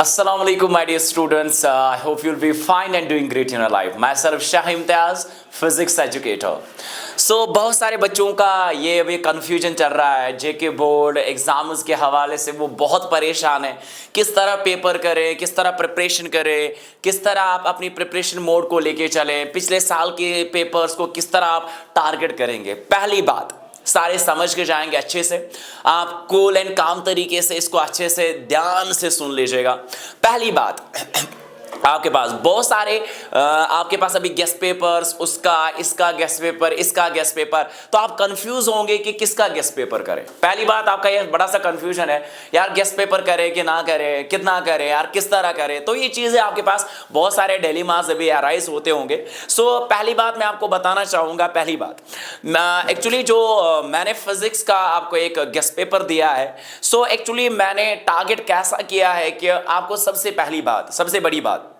Assalamu alaikum, my dear students. I hope you'll be fine and doing great in your life. Myself Shah Imtiaz, physics educator. बहुत सारे बच्चों का ये अभी confusion चल रहा है जेके बोर्ड एग्जाम्स के हवाले से। वो बहुत परेशान है किस तरह पेपर करें, किस तरह प्रिपरेशन करें, किस तरह आप अपनी प्रिपरेशन मोड को लेके चलें, पिछले साल के पेपर्स को किस तरह आप टारगेट करेंगे। पहली बात, सारे समझ के जाएंगे अच्छे से। आप कूल एंड काम तरीके से इसको अच्छे से ध्यान से सुन लीजिएगा। पहली बात, आपके पास बहुत सारे आपके पास अभी गेस्ट पेपर्स, उसका इसका गेस्ट पेपर, इसका गेस्ट पेपर, तो आप कंफ्यूज होंगे कि किसका गेस्ट पेपर करें। पहली बात, आपका ये बड़ा सा कंफ्यूजन है यार, गेस्ट पेपर करे कि ना करे, कितना करे यार, किस तरह करे। तो ये चीजें आपके पास बहुत सारे डिलेमास अभी अराइज होते होंगे। पहली बात मैं आपको बताना चाहूंगा, पहली बात एक्चुअली जो मैंने फिजिक्स का आपको एक गेस्ट पेपर दिया है, एक्चुअली मैंने टारगेट कैसा किया है कि आपको सबसे पहली बात, सबसे बड़ी बात,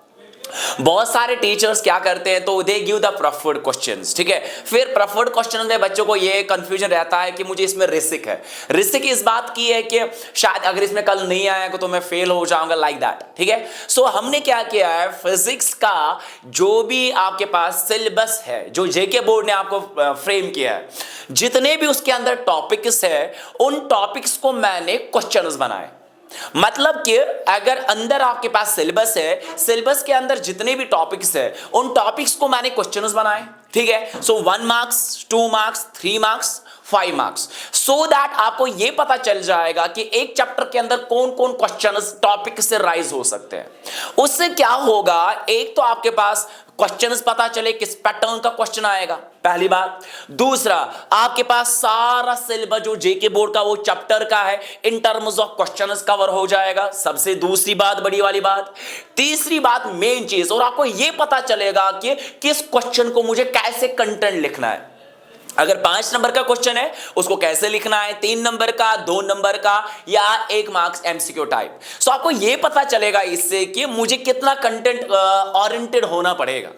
बहुत सारे टीचर्स क्या करते हैं तो they give the preferred questions, ठीक है। फिर प्रेफर्ड क्वेश्चन में बच्चों को ये कंफ्यूजन रहता है कि मुझे इसमें रिस्क है। रिस्क इस बात की है कि शायद अगर इसमें कल नहीं आएगा तो मैं फेल हो जाऊंगा, लाइक दैट, ठीक है। हमने क्या किया है, फिजिक्स का जो भी आपके पास सिलेबस है, जो जेके बोर्ड ने आपको फ्रेम किया है, जितने भी उसके अंदर टॉपिक्स है, उन टॉपिक्स को मैंने क्वेश्चंस बनाए। मतलब कि अगर अंदर आपके पास सिलेबस है, सिलेबस के अंदर जितने भी टॉपिक्स है, उन टॉपिक्स को मैंने क्वेश्चंस बनाए, ठीक है। 1 marks, 2 marks, 3 marks, 5 marks, so that आपको यह पता चल जाएगा कि एक चैप्टर के अंदर कौन कौन क्वेश्चंस टॉपिक से राइज हो सकते हैं। उससे क्या होगा, एक तो आपके पास क्वेश्चंस पता चले किस पैटर्न का क्वेश्चन आएगा, पहली बात। दूसरा, आपके पास सारा सिलेबस जो जेके बोर्ड का वो चैप्टर का है in terms of questions cover हो जाएगा, सबसे दूसरी बात, बड़ी वाली बात। तीसरी बात, मेन चीज, और आपको ये पता चलेगा कि किस क्वेश्चन को मुझे कैसे कंटेंट लिखना है। अगर 5 नंबर का क्वेश्चन है उसको कैसे लिखना है, 3 नंबर का, 2 नंबर का, या 1 मार्क्स एमसीक्यू टाइप। आपको यह पता चलेगा इससे कि मुझे कितना कंटेंट ओरिएंटेड होना पड़ेगा।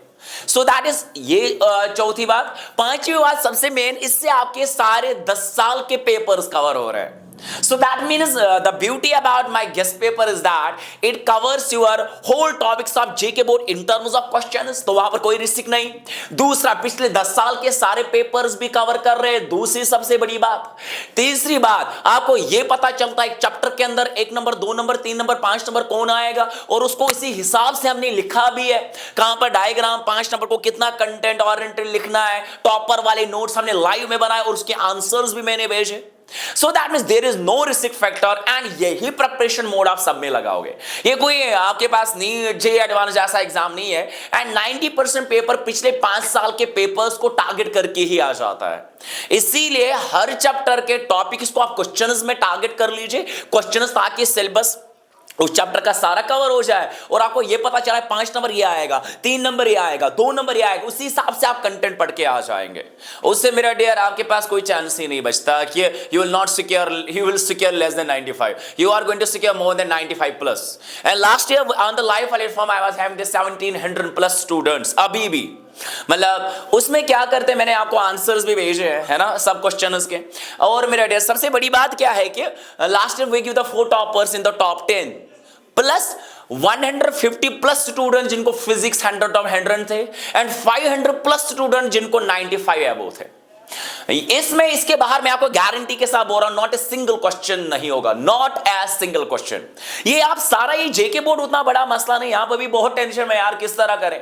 दैट इज ये चौथी बात। पांचवी बात सबसे मेन, इससे आपके सारे 10 साल के पेपर्स कवर हो रहे हैं। That means the beauty about my guest paper is that it covers your whole topics of JK board in terms of questions, तो वहां पर कोई रिस्क नहीं। दूसरा, पिछले 10 साल के सारे पेपर्स भी कवर कर रहे हैं, दूसरी सबसे बड़ी बात। तीसरी बात, आपको यह पता चलता है एक चैप्टर के अंदर 1 नंबर, 2 नंबर, 3 नंबर, 5 नंबर कौन आएगा, और उसको इसी हिसाब से हमने लिखा भी है। कहां पर डायग्राम, 5 नंबर को कितना कंटेंट ओरिएंटेड लिखना है, टॉपर वाले नोट्स हमने लाइव में बनाए और उसके आंसर्स भी मैंने भेजे। That means there is no risk factor and यही प्रिपरेशन मोड आप सब में लगाओगे। ये कोई आपके पास नीट जे एडवांस जैसा एग्जाम नहीं है। एंड 90% पेपर पिछले 5 साल के पेपर्स को टारगेट करके ही आ जाता है। इसीलिए हर चैप्टर के टॉपिक्स को आप क्वेश्चंस में टारगेट कर लीजिए, क्वेश्चंस, ताकि सिलेबस उस चैप्टर का सारा कवर हो जाए और आपको यह पता चला 5 नंबर ये आएगा, 3 नंबर ये आएगा, 2 नंबर ये आएगा, उसी हिसाब से आप कंटेंट पढ़ के आ जाएंगे। उससे मेरा डियर आपके पास कोई चांस ही नहीं बचता कि you will not secure, you will secure less than 95, you are going to secure more than 95 plus. And last year on the live platform I was having 1700 plus students. अभी भी मतलब उसमें क्या करते हैं, मैंने आपको आंसर्स भी भेजे हैं, है ना, सब क्वेश्चंस के। और मेरा डियर सबसे बड़ी बात क्या है कि last year we give the 4 toppers in the top 10 plus 150 plus student जिनको फिजिक्स 100 ऑफ 100 थे, एंड 500 प्लस स्टूडेंट जिनको 95 अबव थे। इसमें इसके बाहर मैं आपको गारंटी के साथ बोल रहा हूं, नॉट ए सिंगल क्वेश्चन नहीं होगा, नॉट एज सिंगल क्वेश्चन। ये आप सारा, ये जेके बोर्ड उतना बड़ा मसला नहीं, यहां पर भी बहुत टेंशन में यार किस तरह करें।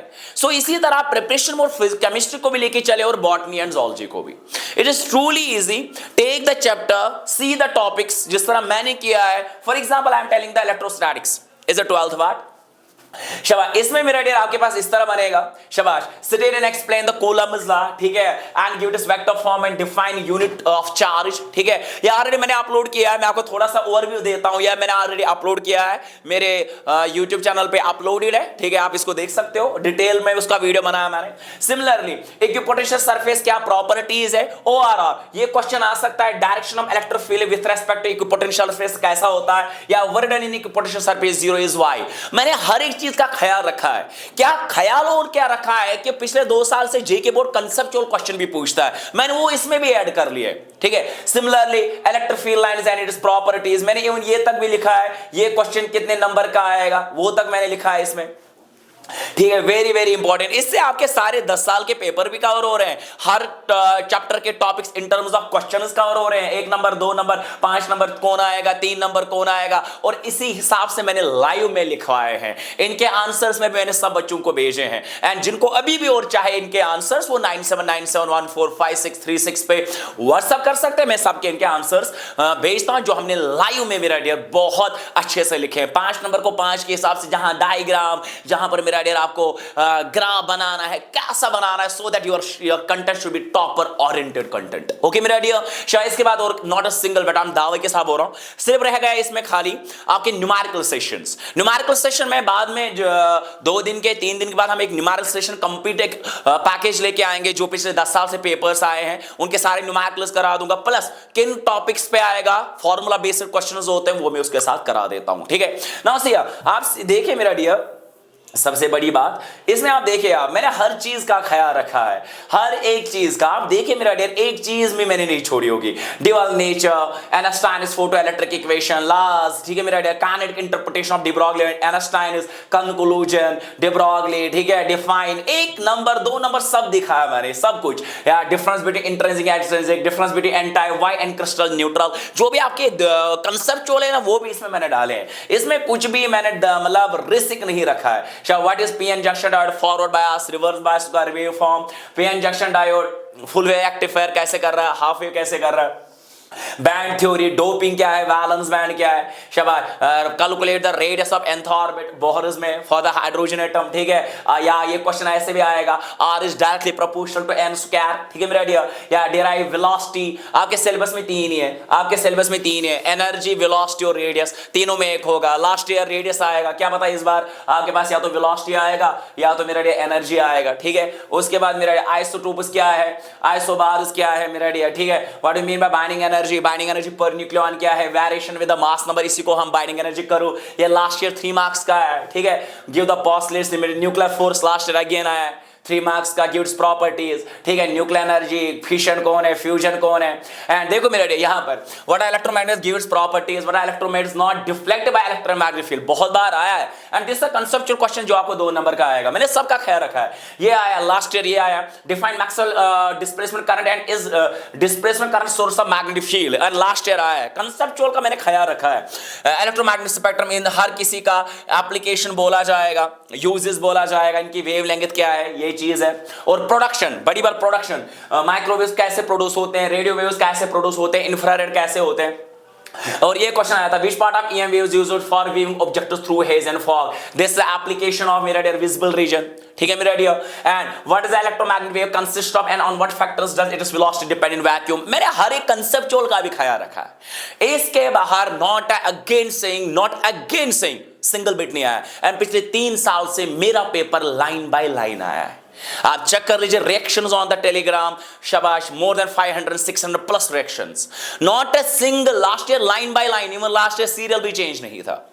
इसी तरह प्रिपरेशन मोड केमिस्ट्री को भी लेके चले और बॉटनी एंड ज़ूलॉजी को भी। It is truly easy, take the chapter, see the topics, जिस तरह मैंने किया है। For example I am telling the electrostatics is a 12th part. शाबाश, इसमें मेरा डियर आपके पास इस तरह बनेगा। शाबाश, state and explain the Coulomb's law, ठीक है, and give this vector form and define unit of charge, ठीक है। ये ऑलरेडी मैंने अपलोड किया है, मैं आपको थोड़ा सा ओवरव्यू देता हूं। यह मैंने ऑलरेडी अपलोड किया है, मेरे YouTube चैनल पे अपलोडेड है, ठीक है, आप इसको देख सकते हो, डिटेल में उसका वीडियो बनाया मैंने। सिमिलरली इक्विपोटेंशियल सरफेस क्या प्रॉपर्टीज है, ORR, ये क्वेश्चन आ सकता है, direction of electric field with respect to equipotential surface कैसा होता है, या work done in equipotential surface 0 is y। मैंने हर एक चीज का ख्याल रखा है। क्या ख्याल और क्या रखा है कि पिछले 2 साल से जेके बोर्ड कंसेप्चुअल क्वेश्चन भी पूछता है, मैंने वो इसमें भी ऐड कर लिया है, ठीक है। Similarly electric field lines and its properties, मैंने इवन ये तक भी लिखा है, ये क्वेश्चन कितने नंबर का आएगा वो तक मैंने लिखा है इसमें, ठीक है। वेरी वेरी इंपॉर्टेंट, इससे आपके सारे 10 साल के पेपर भी कवर हो रहे हैं, हर चैप्टर के topics in terms of questions cover हो रहे हैं, 1 नंबर 2 नंबर 5 नंबर कौन आएगा, 3 नंबर कौन आएगा, और इसी हिसाब से मैंने लाइव में लिखवाए हैं। इनके आंसर्स में मैंने सब बच्चों को भेजे हैं, एंड जिनको अभी भी और चाहे इनके आंसर्स वो 9797145636 पे व्हाट्सएप कर सकते हैं, मैं सबके इनके आंसर्स भेजता हूं जो हमने लाइव में मेरा डियर बहुत अच्छे से लिखे हैं। 5 नंबर को 5 के हिसाब से, जहां डायग्राम, जहां पर मेरा डियर आपको ग्राफ बनाना है, कैसा बनाना है, so that your content should be topper oriented content, okay मेरा डियर। शायद इसके बाद और नॉट अ सिंगल, बट हम दावे के साथ बोल रहा हूं, सिर्फ रह गया इसमें खाली आपके न्यूमेरिकल सेशंस। न्यूमेरिकल सेशन में बाद में 2 दिन के 3 दिन के बाद हम एक न्यूमेरिकल सेशन कंप्लीट एक पैकेज लेके आएंगे, जो पिछले 10 साल से पेपर्स आए हैं उनके सारे न्यूमेरिकल्स करा दूंगा, प्लस किन टॉपिक्स पे आएगा, फॉर्मूला बेस्ड क्वेश्चंस होते हैं वो मैं उसके साथ करा देता हूं, ठीक है ना। सी आप देखिए मेरा डियर, सबसे बड़ी बात इसमें आप देखिए, आप मैंने हर चीज का ख्याल रखा है, हर एक चीज का। आप देखिए मेरा डियर, एक चीज भी मैंने नहीं छोड़ी होगी, dual nature, Einstein's photoelectric equation, laws, ठीक है मेरा dear, kinetic interpretation of de Broglie, Einstein's conclusion, de Broglie, ठीक है, डिफाइन, 1 नंबर 2 नंबर सब दिखाया मैंने, सब कुछ यार। Difference between intrinsic extrinsic, difference between n type, y and crystal neutral, जो भी आपके कंसेप्चुअल है ना वो भी इसमें मैंने डाले हैं। इसमें कुछ भी मैंने मतलब रिस्क नहीं रखा है। What is PN junction diode, forward bias, reverse bias का waveform, PN junction diode full wave rectifier कैसे कर रहा है, half wave कैसे कर रहा है, बैंड थ्योरी, डोपिंग क्या है, वैलेंस बैंड क्या है, शाबाश, calculate the radius of nth orbit Bohr's में फॉर द हाइड्रोजन एटम, ठीक है। या ये क्वेश्चन ऐसे भी आएगा, r is directly proportional to n square, ठीक है मेरा डियर। या डिराइव वेलोसिटी, आपके सिलेबस में 3 ही है, आपके सिलेबस में 3 है, एनर्जी, वेलोसिटी और रेडियस, तीनों में एक होगा। लास्ट ईयर रेडियस आएगा, क्या पता इस बार आपके पास या तो वेलोसिटी आएगा या तो मेरा डियर एनर्जी आएगा, ठीक है। उसके बाद मेरा आइसोटोप्स क्या है, आइसोबार्स क्या है मेरा डियर, ठीक है। What do mean by binding energy, binding energy पर न्यूक्लियॉन क्या है, variation with the mass number, इसी को हम बाइंडिंग एनर्जी करो, ये लास्ट ईयर 3 मार्क्स का है, ठीक है। Give the postulates limit, nuclear force last year again आया है 3 मार्क्स का, गिव्स प्रॉपर्टीज, ठीक है। न्यूक्लियर एनर्जी, फिशन कौन है, फ्यूजन कौन है, एंड देखो मेरे यहां पर what are electromagnetic gives properties, what are electromagnetic not deflected by electromagnetic field, बहुत बार आया है, and this a conceptual question जो आपको 2 नंबर का आएगा, मैंने सबका ख्याल रखा है। ये आया लास्ट ईयर, ये आया define Maxwell displacement current and is displacement current source of magnetic field, and last year आया है। कंसेप्चुअल का मैंने ख्याल रखा है, इलेक्ट्रोमैग्नेटिक स्पेक्ट्रम इन हर किसी का एप्लीकेशन बोला जाएगा, यूजेस बोला जाएगा, इनकी वेवलेंथ क्या है, ये चीज है। और प्रोडक्शन, बड़ी बार प्रोडक्शन, माइक्रोवेव्स कैसे प्रोड्यूस होते हैं, रेडियो वेव्स कैसे प्रोड्यूस होते हैं, इंफ्रारेड कैसे होते हैं। और ये क्वेश्चन आया था, which part of EM waves used for viewing objects through haze and fog, this is the application of mirror visible region, ठीक है मेरा dear. And what is electromagnetic wave consist of and on what factors does its velocity depend in vacuum, मैंने हर एक conceptual का भी ख्याल रखा है। इसके बाहर not against saying single bit नहीं आया, एंड पिछले 3 साल से मेरा पेपर लाइन बाय लाइन आया है। आप चेक कर लीजिए रिएक्शंस ऑन द टेलीग्राम, शाबाश, more than 500 600 plus reactions, not a single, last year line by line, even last year serial भी चेंज नहीं था।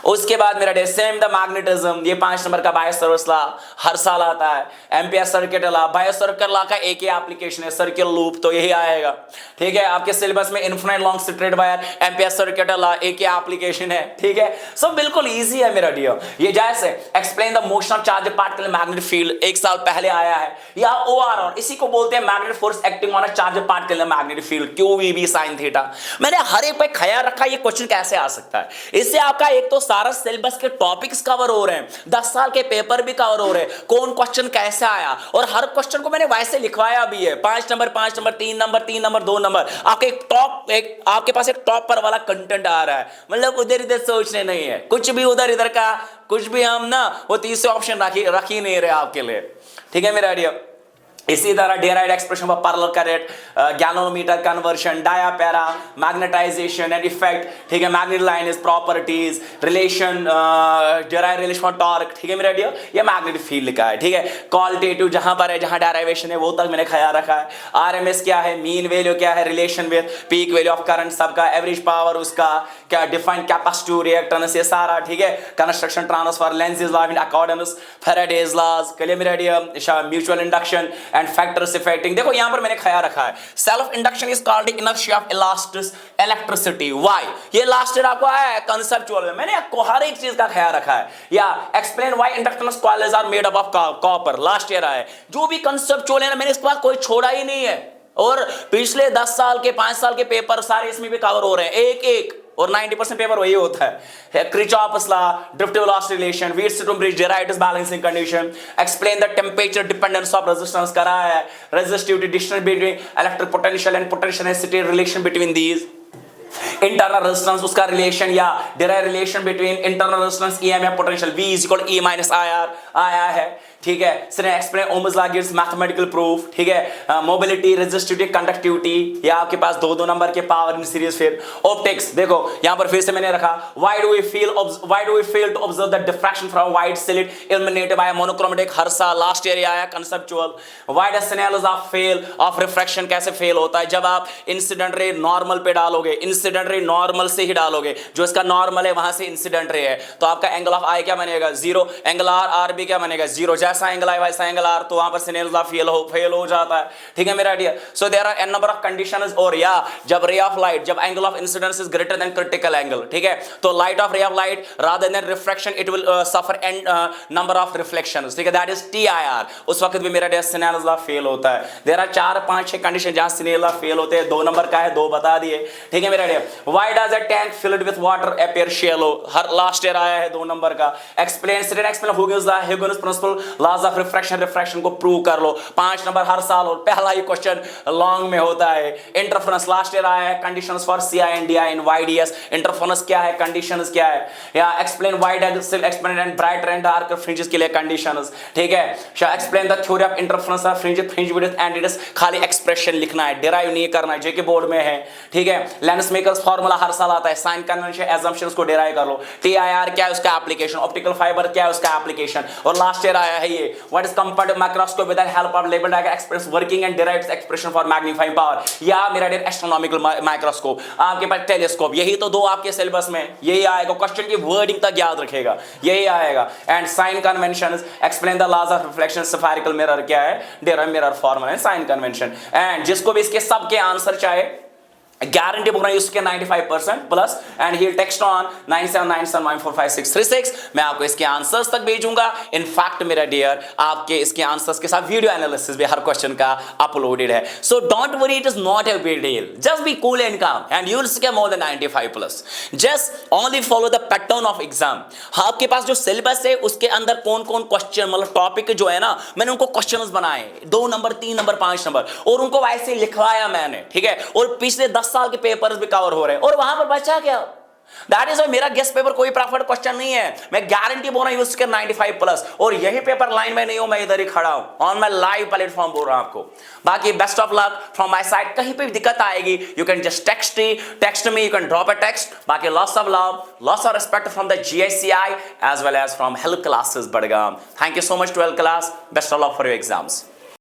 उसके बाद मेरा सेम द मैग्नेटिज्म, ये 5 नंबर का बायोसावर्ट्स लॉ हर साल आता है, ampere circuit law, Biot-Savart law का एक ही एप्लीकेशन है, सर्किल लूप, तो यही आएगा, ठीक है। आपके सिलेबस में infinite long straight wire, ampere circuit law, एक ही एप्लीकेशन है, ठीक है। सब बिल्कुल इजी है मेरा डियर। ये जैसे explain the motion of charge particle in magnetic field, 1 साल पहले आया है, या OR, इसी को बोलते हैं magnetic force acting on a charge particle in magnetic field, QVB sin theta. मैंने हर एक पे ख्याल रखा ये क्वेश्चन कैसे आ सकता है। इससे आपका एक तो सारा सिलेबस के टॉपिक्स कवर हो रहे हैं, 10 साल के पेपर भी कवर हो रहे हैं, कौन क्वेश्चन कैसे आया, और हर क्वेश्चन को मैंने वैसे लिखवाया भी है, 5 number 5 number 3 number 3 number 2 number, आपके आपके पास एक टॉपर वाला कंटेंट आ रहा है, मतलब उधर इधर सोचने नहीं है, कुछ भी उधर इधर का कुछ भी हम ना वो तीसरे ऑप्शन रख ही नहीं रहे आपके लिए, ठीक है मेरा आइडिया। इसी तरह derived expression for parallel current, galvanometer conversion, dia para, magnetisation and effect, ठीक है, magnetic line is properties, relation, derive relation for torque, ठीक है मेरा डियर, ये मैग्नेटिक फील्ड लिखा है, ठीक है। क्वालिटेटिव जहां पर है, जहां डेराइवेशन है वो तक मैंने ख्याल रखा है। आरएमएस क्या है, मीन वैल्यू क्या है, relation with peak value of current सबका, एवरेज पावर उसका क्या, डिफाइंड कैपेसिटिव रिएक्टेंस, ये सारा, ठीक है। Construction transfer, Lenz law in accordance, Faraday's laws, clear मेरा dear, mutual induction and factors affecting. देखो यहां पर मैंने ख्याल रखा है, self induction is called inertia of electricity. Why? ये लास्ट ईयर आपको आया है कांसेप्चुअल में, मैंने आपको हर एक चीज का ख्याल रखा है। या explain why inductance coils are made up of copper, last year आया है। जो भी कांसेप्चुअल है ना, मैंने इसके बाद कोई छोड़ा ही नहीं है, और पिछले 10 साल के 5 साल के पेपर सारे इसमें भी कवर हो रहे हैं, एक एक, और 90% पेपर वही होता है। Kirchhoff's law, drift velocity relation, Wheatstone bridge, Dirichlet's balancing condition, explain the temperature dependence of resistance करा है, resistivity, distance between electric potential and potentiality relation between these, internal resistance उसका रिलेशन या derive relation between internal resistance EMF potential V is equal E minus IR आया है, ठीक है। सिर्फ explain Ohm's law gives mathematical proof, ठीक है। Mobility, resistivity, conductivity, या आपके पास दो नंबर के पावर इन सीरीज। फिर ऑप्टिक्स, देखो यहां पर फिर से मैंने रखा, why do we fail to observe the diffraction from white slit illuminated by monochromatic, हर साल लास्ट ईयर आया conceptual. Why does signals of fail of refraction, कैसे फेल होता है, जब आप इंसिडेंट रे नॉर्मल पे डालोगे, इंसिडेंट रे नॉर्मल से ही डालोगे, जो इसका नॉर्मल है वहां से इंसिडेंट रे है, तो आपका एंगल ऑफ आई क्या बनेगा, 0, एंगल आर भी क्या बनेगा, 0, जैसा एंगल आई वैसा एंगल आर, तो वहां पर सिग्नल्स ऑफ फेल हो जाता है, ठीक है मेरा dear. So there are n number of conditions, और या जब रे ऑफ लाइट, जब angle of incidence is greater than critical angle, ठीक है, तो light of ray of light rather than refraction it will suffer n number of reflections, ठीक है, that is TIR, उस वक्त भी मेरा डियर सिग्नल्स ऑफ फेल होता है। देयर आर 4, 5, 6 कंडीशन जहां सिग्नल्स ऑफ फेल होते हैं, 2 नंबर का है, 2 बता दिए, ठीक है मेरा dear. Why does a tank filled with water appear shallow, हर लास्ट ईयर आया है 2 नंबर का। Explain Huygens principle, laws of refraction को प्रूव कर लो, 5 नंबर हर साल, और पहला ही क्वेश्चन लॉन्ग में होता है। इंटरफेरेंस लास्ट ईयर आया है, conditions for CI and DI in YDS, interference क्या है, कंडीशंस क्या है, या explain why does explain and brighter and darker fringes के लिए कंडीशंस, ठीक है। Explain the theory of interference of fringe width and radius, खाली एक्सप्रेशन लिखना है, डिराइव नहीं करना है, जेके बोर्ड में है, ठीक है। लेंस मेकर्स फार्मूला हर साल आता है, साइन कन्वेंशन असम्पशंस को डिराइव कर लो। TIR क्या है उसका एप्लीकेशन, ऑप्टिकल फाइबर क्या है उसका एप्लीकेशन, और लास्ट ईयर आया है ये what is compared microscope with the help of label diagram express working and derived expression for magnifying power, या मेरा डियर एस्ट्रोनॉमिकल माइक्रोस्कोप, आपके पास टेलीस्कोप, यही तो 2 आपके सिलेबस में यही आएगा, क्वेश्चन की वर्डिंग तक याद रखेगा, यही आएगा। And sign conventions, explain the laws of reflection, spherical mirror क्या है, derive mirror formula and sign convention. And जिसको भी इसके सब के आंसर चाहे गारंटी बोल रहा है उसके 95% plus, and he text on 9797145636, मैं आपको इसके आंसर्स तक भेजूंगा। इनफैक्ट मेरा डियर आपके इसके आंसर्स के साथ वीडियो एनालिसिस भी हर क्वेश्चन का अपलोडेड है, so don't worry, it is not a big deal, just be cool and calm and you will score more than 95 plus, just only follow the pattern of exam. आपके पास जो syllabus है उसके अंदर कौन कौन क्वेश्चन, मतलब टॉपिक जो है ना, मैंने उनको क्वेश्चंस बनाए 2 नंबर 3 नंबर 5 नंबर, और उनको वैसे लिखवाया मैंने, ठीक है, और पिछले 10 साल के पेपर्स भी कवर हो रहे हैं, और वहां पर बचा क्या, दैट इज मेरा गेस्ट पेपर कोई प्रॉफिट क्वेश्चन नहीं है, मैं गारंटी बोल रहा हूं उसके 95 प्लस, और यही पेपर लाइन में नहीं हूं, मैं इधर ही खड़ा हूं ऑन माय लाइव प्लेटफॉर्म बोल रहा हूं आपको। बाकी best of luck from my side, कहीं पे भी दिक्कत आएगी you can just text me, you can drop a text. बाकी lots of love, lots of respect from the GICI as well as from help classes Budgam. Thank you so much 12th class, best of luck for your exams.